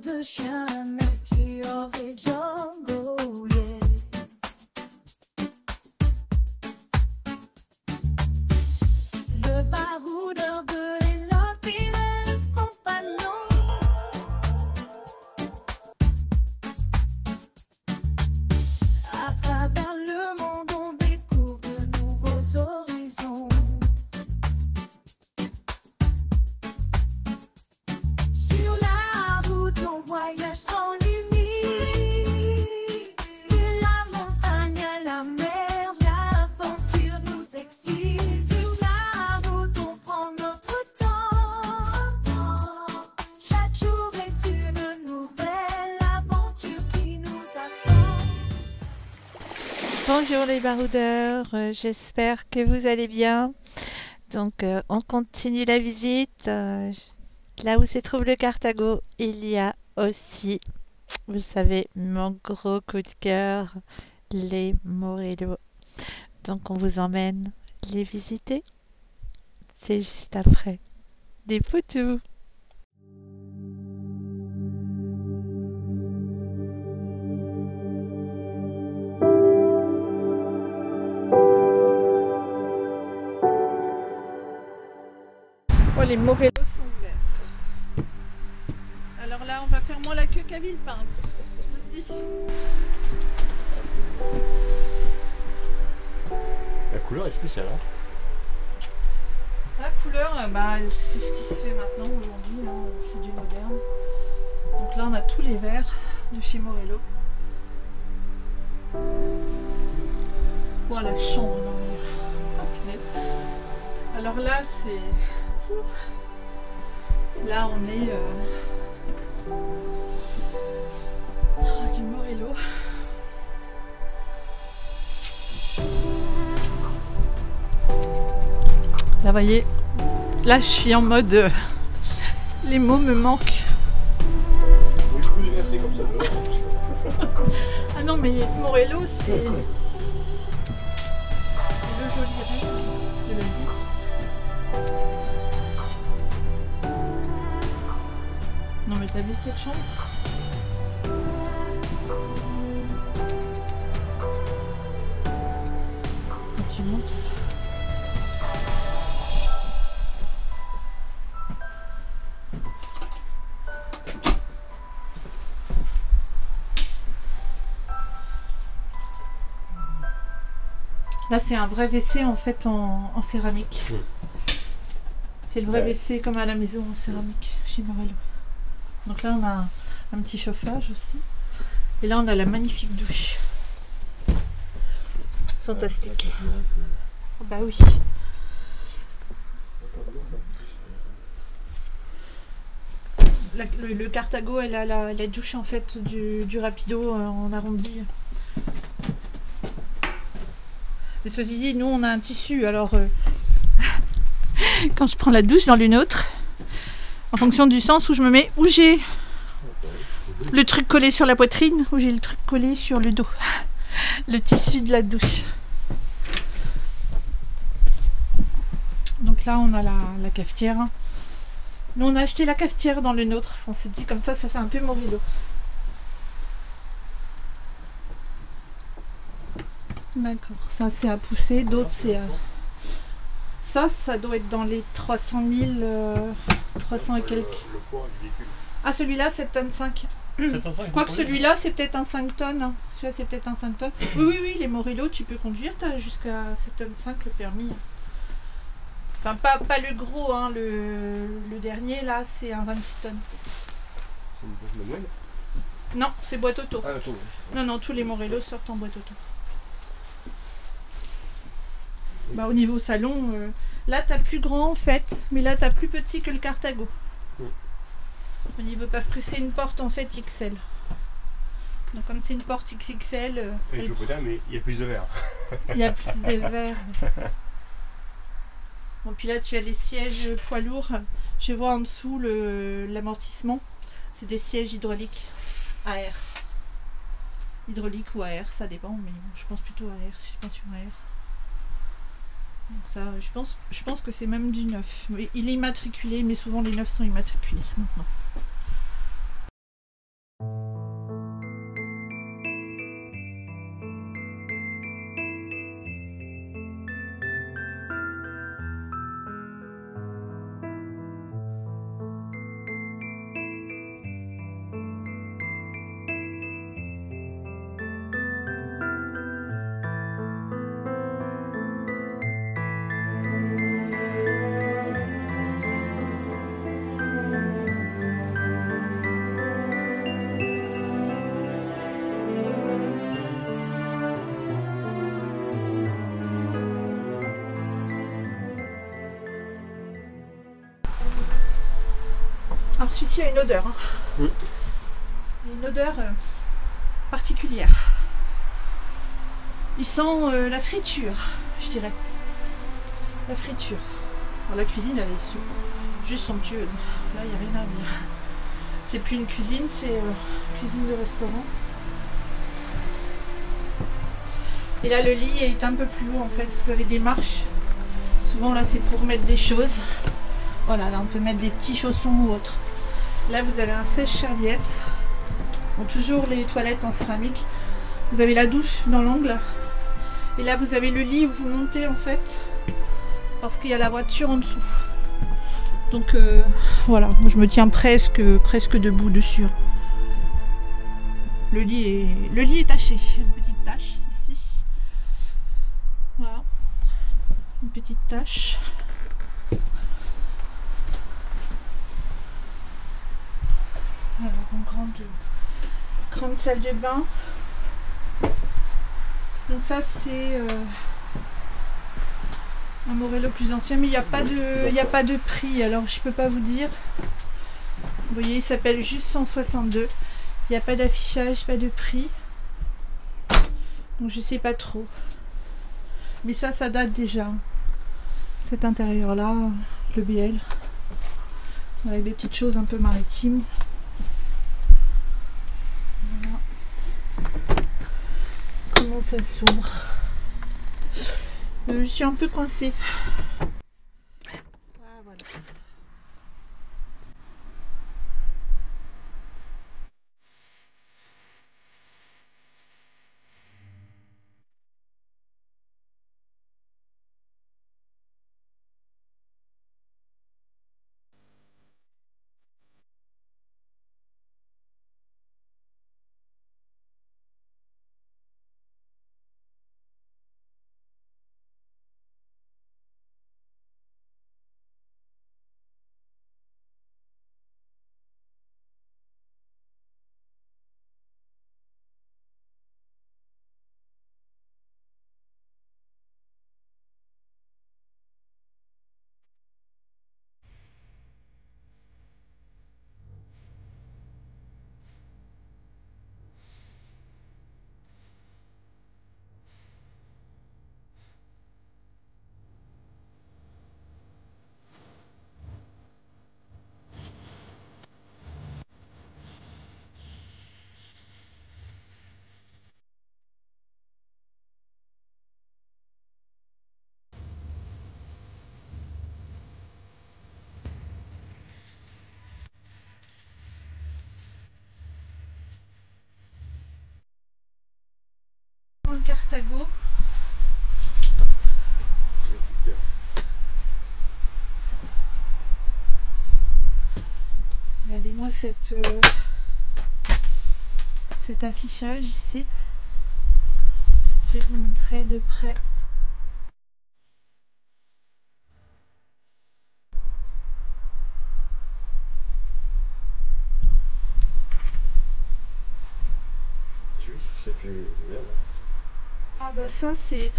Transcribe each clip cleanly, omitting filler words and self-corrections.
de chien, Milky of the jungle, yeah. Le baroudeur de l'éloque, il est le compagnon. À travers le monde, on découvre de nouveaux horizons. Sur la route, on voyage sans limite. De la montagne à la mer, l'aventure nous excite. Sur la route, on prend notre temps. Chaque jour est une nouvelle aventure qui nous attend. Bonjour les baroudeurs, j'espère que vous allez bien. Donc on continue la visite. Là où se trouve le Carthago, il y a aussi, vous savez, mon gros coup de cœur, les Morillo. Donc on vous emmène les visiter. C'est juste après. Des poutous. Oh, les Morillo sont verts. Alors là, on va faire moins la queue qu'à Villepinte. Je vous le dis. La couleur est spéciale, hein. La couleur, c'est ce qui se fait maintenant aujourd'hui, hein. C'est du moderne. Donc là, on a tous les verts de chez Morillo. Oh, la chambre, non mais... Ah, punaise. Alors là, c'est... Là, on est... du Morillo. Là, voyez, là, je suis en mode... les mots me manquent. C'est comme ça. Ah non, mais Morillo, c'est... le joli rêve de la vie. Non mais t'as vu cette chambre? Quand tu montes. Là c'est un vrai WC en fait en céramique. C'est le vrai WC comme à la maison en céramique chez Morillo. Donc là on a un petit chauffage aussi. Et là on a la magnifique douche. Fantastique. Oh bah oui. Le Carthago elle a la douche en fait du rapido en arrondi. Mais ceci dit, nous on a un tissu alors quand je prends la douche dans l'une autre, en fonction du sens où je me mets, où j'ai le truc collé sur la poitrine, où j'ai le truc collé sur le dos, le tissu de la douche. Donc là on a la cafetière. Nous on a acheté la cafetière dans le nôtre, on s'est dit comme ça fait un peu Morillo. D'accord, ça c'est à pousser, d'autres c'est à... Ça doit être dans les 300 000, 300 et quelques. Le poids du véhicule. Ah celui-là 7 tonnes 5. 7 tonnes 5. Quoique celui-là c'est peut-être un 5 tonnes. Hein. Celui-là c'est peut-être un 5 tonnes. Oui, les Morillo tu peux conduire, tu as jusqu'à 7 tonnes 5 le permis. Enfin pas le gros, hein, le dernier là c'est un 26 tonnes. C'est une boîte manuelle? Non, c'est boîte auto. Ah, auto. Non, tous les Morillo sortent en boîte auto. Bah, au niveau salon, là t'as plus grand en fait, mais là t'as plus petit que le Carthago. Au niveau, parce que c'est une porte en fait XL. Donc comme c'est une porte XXL, Et je peux dire, mais il y a plus de verre. il y a plus de verre. Bon puis là tu as les sièges poids lourds. Je vois en dessous l'amortissement. C'est des sièges hydrauliques à air. Hydraulique ou à air, ça dépend, mais bon, je pense plutôt à air, suspension à air. Donc ça, je pense que c'est même du neuf. Il est immatriculé, mais souvent les neufs sont immatriculés maintenant. Alors celui-ci a une odeur. Hein. Oui. Il a une odeur particulière. Il sent la friture, je dirais. La friture. Alors la cuisine, elle est juste somptueuse. Là, il n'y a rien à dire. C'est plus une cuisine, c'est cuisine de restaurant. Et là, le lit est un peu plus haut en fait. Vous avez des marches. Souvent là, c'est pour mettre des choses. Voilà, là, on peut mettre des petits chaussons ou autre. Là, vous avez un sèche-serviette. Bon, toujours les toilettes en céramique. Vous avez la douche dans l'angle. Et là, vous avez le lit où vous montez en fait. Parce qu'il y a la voiture en dessous. Donc voilà, je me tiens presque debout dessus. Le lit est taché. Une petite tache ici. Voilà. Une petite tache. Alors, une grande salle de bain. Donc ça c'est un Morello plus ancien, mais il n'y a pas de prix, alors je peux pas vous dire. Vous voyez, il s'appelle juste 162. Il n'y a pas d'affichage, pas de prix. Donc je sais pas trop. Mais ça date déjà. Cet intérieur-là, le BL. Avec des petites choses un peu maritimes. Voilà. Comment ça s'ouvre? Je suis un peu coincée. Ah, voilà. Carthago. Regardez-moi cet affichage ici. Je vais vous montrer de près. Tu vois, ça fait merde. Ah bah ça c'est...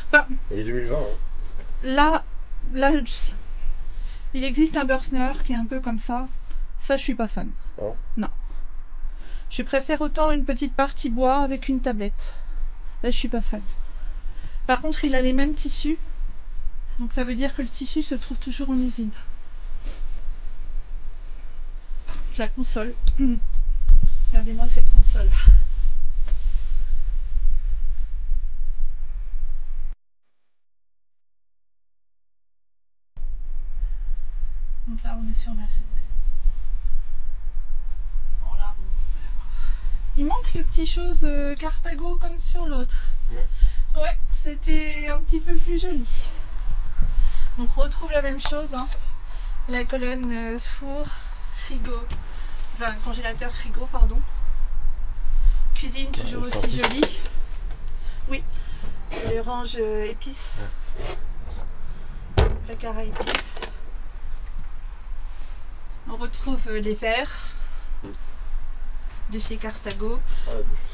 Enfin, Et 2020, hein. là, il existe un Bürstner qui est un peu comme ça. Ça, je suis pas fan. Non. Non. Je préfère autant une petite partie bois avec une tablette. Là, je suis pas fan. Par contre, il a les mêmes tissus. Donc ça veut dire que le tissu se trouve toujours en usine. La console. Regardez-moi cette console. Donc là, on est sur Mercedes. Bon, là, bon. Il manque le petit chose Carthago comme sur l'autre. Ouais, c'était un petit peu plus joli. Donc on retrouve la même chose, hein. La colonne four, frigo, enfin congélateur frigo, pardon. Cuisine toujours aussi jolie. Oui, les ranges épices. Placard à épices. On retrouve les verres de chez Carthago.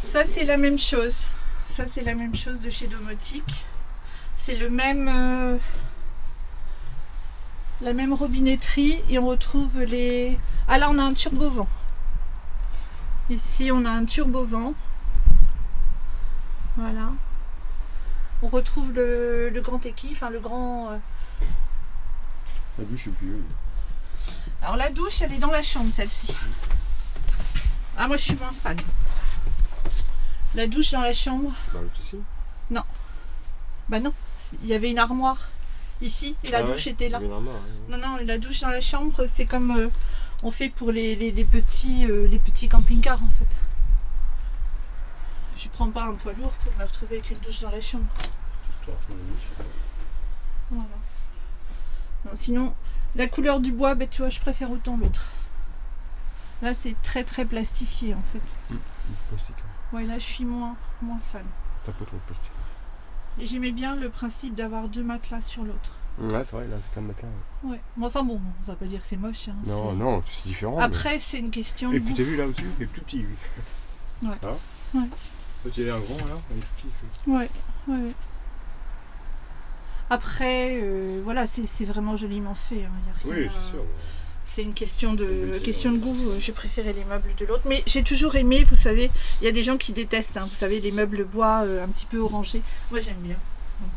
Ça c'est la même chose. Ça c'est la même chose de chez Domotique. C'est le même la même robinetterie et on retrouve les... Ah là on a un turbo-vent. Ici on a un turbo-vent. Voilà. On retrouve le grand équif, enfin le grand... La douche, je sais plus. Alors la douche, elle est dans la chambre, celle-ci. Ah, moi je suis moins fan. La douche dans la chambre. Bah, l'autre aussi. Bah non, il y avait une armoire ici et la douche était là. Il y avait une armoire, ouais. Non, non, la douche dans la chambre, c'est comme on fait pour les petits camping-cars en fait. Je prends pas un poids lourd pour me retrouver avec une douche dans la chambre. Toi, à fond la douche, ouais. Voilà. Non, sinon, la couleur du bois, ben, tu vois, je préfère autant l'autre. Là, c'est très très plastifié en fait. Plastique. Ouais, là, je suis moins fan. T'as pas trop de plastique. Et j'aimais bien le principe d'avoir 2 matelas sur l'autre. Ouais, c'est vrai, là, c'est comme matelas. Ouais. Ouais. Mais enfin bon, on va pas dire que c'est moche. Hein, Non, non, c'est différent. Après, c'est une question Mais... de Et puis goût. t'as vu là au-dessus, il est plus petit lui. Ouais. Ah. Ouais. Toi, tu avais un grand là, il est plus petit. Ouais, ouais. Après, voilà, c'est vraiment joliment fait. Hein. Y a rien Oui, c'est sûr. C'est une question de C'est goût. Je préférais les meubles de l'autre. Mais j'ai toujours aimé, vous savez, il y a des gens qui détestent, hein, vous savez, les meubles bois un petit peu orangés. Moi, j'aime bien. Donc,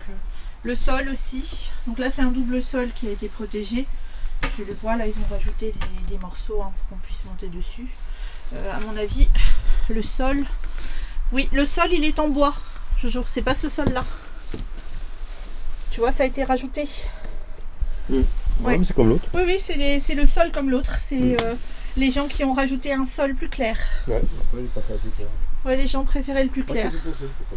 le sol aussi. Donc là, c'est un double sol qui a été protégé. Je le vois, là, ils ont rajouté des morceaux hein, pour qu'on puisse monter dessus. À mon avis, le sol... Oui, le sol, il est en bois. Je jure, c'est pas ce sol-là. Tu vois, ça a été rajouté. Ouais, Ouais. mais c'est comme l'autre. Oui, oui, c'est le sol comme l'autre. C'est les gens qui ont rajouté un sol plus clair. Ouais, après, il est pas fait plus clair. Ouais, les gens préféraient le plus Ouais, c'est clair. plus foncé, c'est pas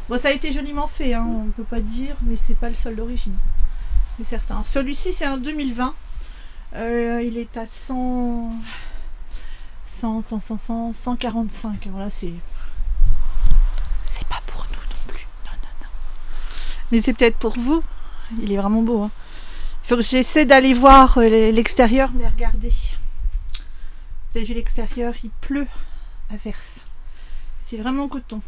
Bon, ça a été joliment fait, hein, on peut pas dire, mais c'est pas le sol d'origine. C'est certain. Celui-ci, c'est un 2020. Il est à 145. Voilà, c'est pas pour nous non plus. Non, non, non. Mais c'est peut-être pour vous. Il est vraiment beau. Hein. Il faut que j'essaie d'aller voir l'extérieur, mais regardez. Vous avez vu l'extérieur, il pleut à verse. C'est vraiment coton.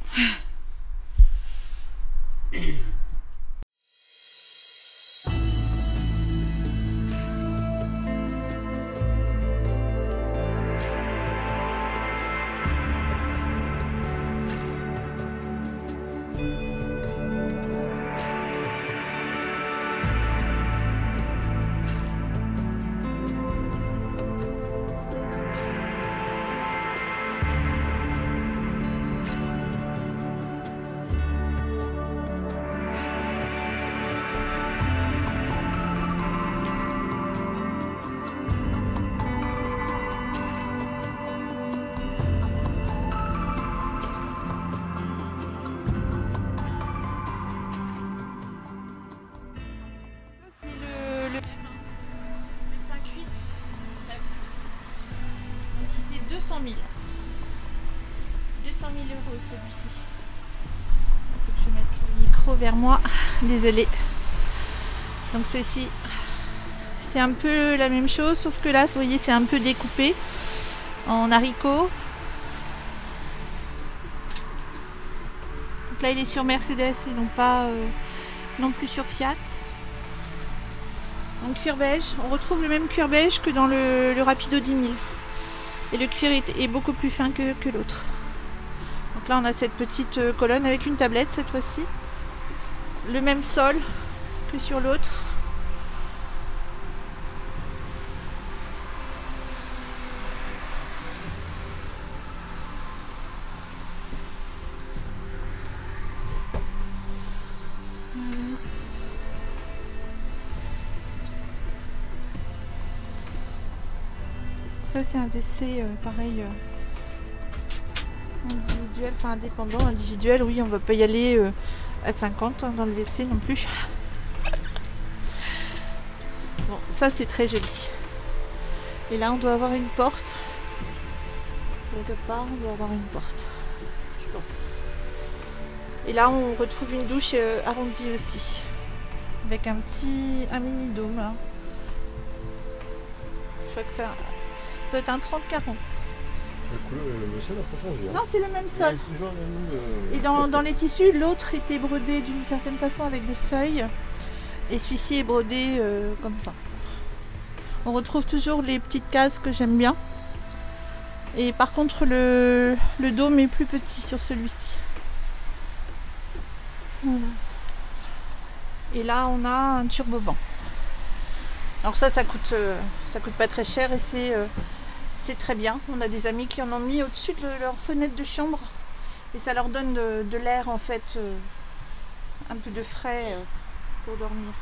Le 5,8 9. Donc il fait 200 000. 200 000 euros celui-ci. Il faut que je mette le micro vers moi. Désolée. Donc ceci, c'est un peu la même chose, sauf que là, vous voyez, c'est un peu découpé en haricots. Donc là, il est sur Mercedes et non pas non plus sur Fiat. Donc cuir beige, on retrouve le même cuir beige que dans le Rapido 10 000. Et le cuir est beaucoup plus fin que l'autre. Donc là on a cette petite colonne avec une tablette cette fois-ci. Le même sol que sur l'autre. Ça c'est un WC pareil individuel, enfin indépendant, individuel, oui on va pas y aller à 50 hein, dans le WC non plus. Bon ça c'est très joli. Et là on doit avoir une porte. Quelque part on doit avoir une porte. Je pense. Et là on retrouve une douche arrondie aussi. Avec un mini dôme là. Je crois que ça doit être un 30-40. La couleur, le sol n'a pas changé. Hein. Non, c'est le même sol. C'est toujours le même, Et dans les tissus, l'autre était brodé d'une certaine façon avec des feuilles. Et celui-ci est brodé comme ça. On retrouve toujours les petites cases que j'aime bien. Et par contre le dôme est plus petit sur celui-ci. Voilà. Et là on a un turbovent. Alors ça coûte pas très cher et c'est très bien. On a des amis qui en ont mis au-dessus de leur fenêtre de chambre. Et ça leur donne de l'air en fait, un peu de frais pour dormir.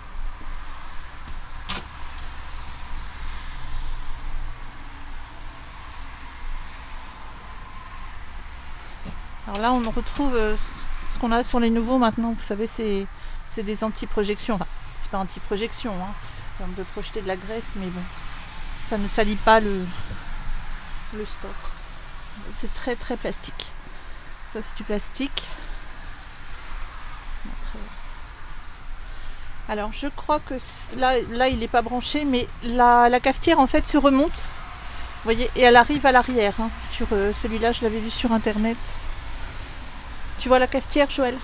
Alors là, on retrouve ce qu'on a sur les nouveaux maintenant. Vous savez, c'est des anti-projections. Enfin, c'est pas anti-projection, hein. On peut projeter de la graisse, mais bon, ça ne salit pas le store. C'est très très plastique. Ça, c'est du plastique. Après... Alors, je crois que là il n'est pas branché, mais la cafetière en fait se remonte. Vous voyez, et elle arrive à l'arrière. Hein. Sur celui-là, je l'avais vu sur internet. Tu vois la cafetière, Joël?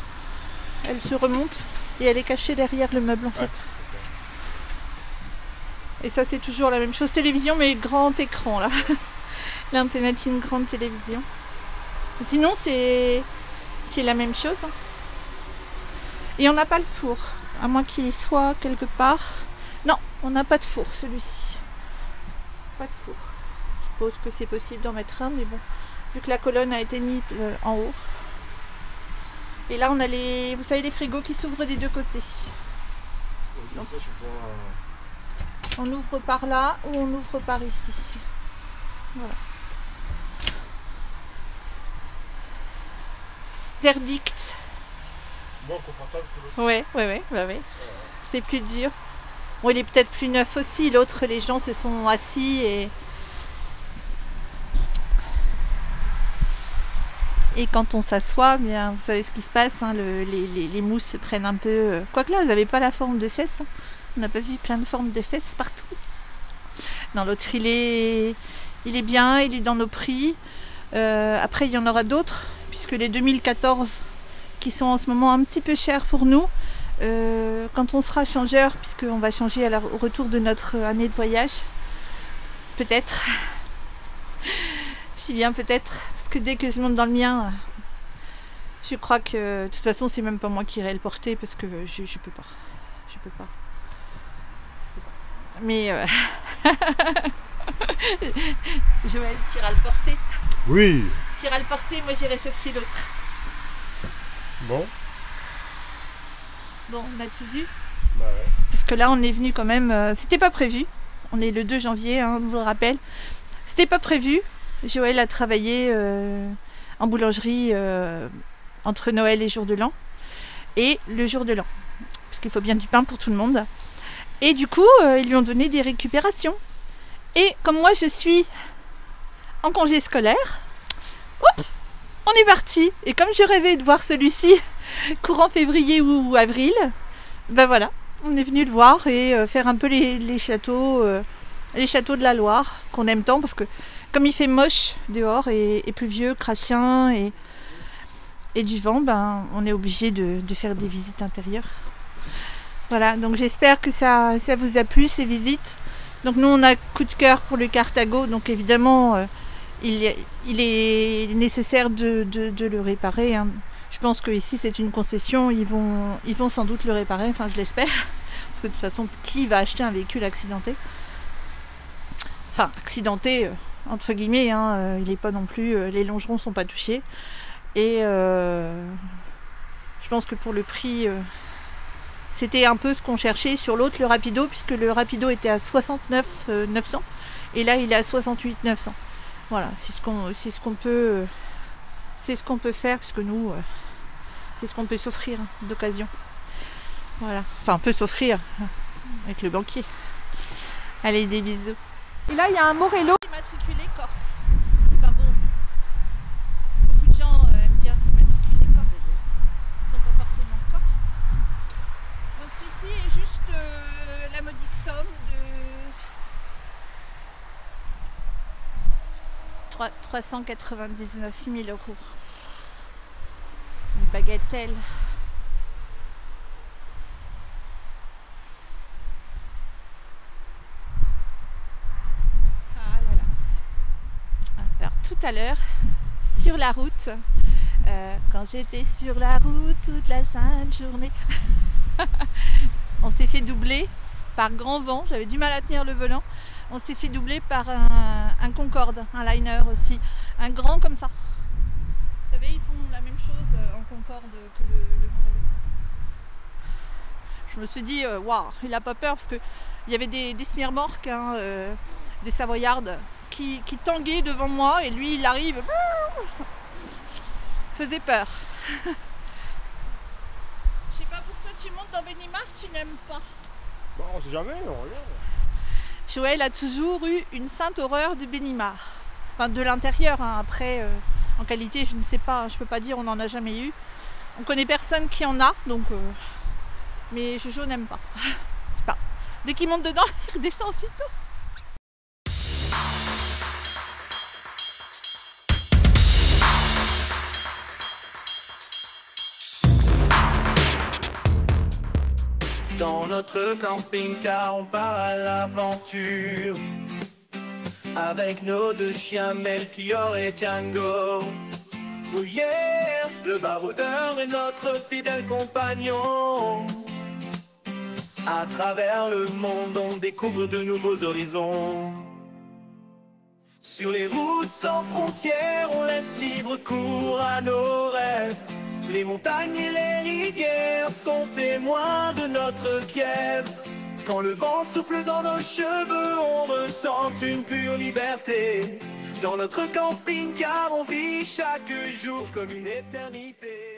Elle se remonte et elle est cachée derrière le meuble en fait. Et ça c'est toujours la même chose. Télévision mais grand écran là. Là on peut mettre une grande télévision. Sinon c'est la même chose. Et on n'a pas le four. À moins qu'il y soit quelque part. Non, on n'a pas de four celui-ci. Pas de four. Je suppose que c'est possible d'en mettre un mais bon. Vu que la colonne a été mise en haut. Et là on a vous savez, les frigos qui s'ouvrent des deux côtés. Donc, on ouvre par là ou on ouvre par ici. Voilà. Verdict. Moins confortable que l'autre. Ouais. C'est plus dur. Bon, il est peut-être plus neuf aussi. L'autre, les gens se sont assis et quand on s'assoit, bien, vous savez ce qui se passe, hein, les mousses se prennent un peu... Quoique là, vous n'avez pas la forme de fesses. Hein. On n'a pas vu plein de formes de fesses partout. Non, l'autre, il est bien, il est dans nos prix. Après, il y en aura d'autres, puisque les 2014, qui sont en ce moment un petit peu chers pour nous, quand on sera changeur, puisqu'on va changer au retour de notre année de voyage, peut-être. Je dis bien peut-être. Que dès que je monte dans le mien, je crois que de toute façon c'est même pas moi qui irai le porter parce que je peux pas. Mais Joël, tu iras le porter. Oui. Tu iras le porter, moi j'irai chercher l'autre. Bon, on a tout vu. bah ouais. Parce que là on est venu quand même, c'était pas prévu. On est le 2 janvier, hein, je vous le rappelle. C'était pas prévu. Joël a travaillé en boulangerie entre Noël et jour de l'an. Et le jour de l'an. Parce qu'il faut bien du pain pour tout le monde. Et du coup, ils lui ont donné des récupérations. Et comme moi, je suis en congé scolaire, hop, on est parti. Et comme je rêvais de voir celui-ci courant février ou avril, ben voilà, on est venu le voir et faire un peu les châteaux de la Loire, qu'on aime tant parce que comme il fait moche dehors et pluvieux, crachien et du vent, ben, on est obligé de faire des visites intérieures. Voilà, donc j'espère que ça vous a plu ces visites. Donc nous on a coup de cœur pour le Carthago, donc évidemment il est nécessaire de le réparer. Hein. Je pense que ici c'est une concession, ils vont sans doute le réparer, enfin je l'espère. Parce que de toute façon, qui va acheter un véhicule accidenté? Enfin, accidenté... entre guillemets, hein, il est pas non plus, les longerons sont pas touchés et je pense que pour le prix c'était un peu ce qu'on cherchait sur l'autre, le Rapido, puisque le Rapido était à 69 900 et là il est à 68 900. Voilà, c'est ce qu'on peut faire, puisque nous c'est ce qu'on peut s'offrir d'occasion. Voilà, enfin on peut s'offrir avec le banquier. Allez, des bisous. Et là, il y a un Morello immatriculé Corse. Enfin bon, beaucoup de gens aiment bien s'immatriculer Corse. Ils ne sont pas forcément Corse. Donc celui-ci est juste la modique somme de 399 000 €. Une bagatelle. à l'heure sur la route. Quand j'étais sur la route toute la sainte journée. On s'est fait doubler par grand vent, j'avais du mal à tenir le volant. On s'est fait doubler par un Concorde, un liner aussi, un grand comme ça. Vous savez, ils font la même chose en Concorde que le Mondeo. Je me suis dit, waouh, il n'a pas peur parce qu'il y avait des smirmorques, hein, des Savoyardes qui tanguaient devant moi et lui il arrive, faisait peur. Je sais pas pourquoi tu montes dans Benimar, tu n'aimes pas. Bon, on sait jamais, on regarde. Joël a toujours eu une sainte horreur de Benimar. Enfin, de l'intérieur, hein. Après, en qualité, je ne sais pas, je peux pas dire, on n'en a jamais eu. On connaît personne qui en a, donc... mais Jojo n'aime pas. Je sais pas. Dès qu'il monte dedans, il redescend aussitôt. Dans notre camping-car, on part à l'aventure avec nos deux chiens Melchior et Django. Oh yeah, le baroudeur est notre fidèle compagnon. À travers le monde, on découvre de nouveaux horizons. Sur les routes sans frontières, on laisse libre cours à nos rêves. Les montagnes et les rivières sont témoins de notre fièvre. Quand le vent souffle dans nos cheveux, on ressent une pure liberté. Dans notre camping-car, on vit chaque jour comme une éternité.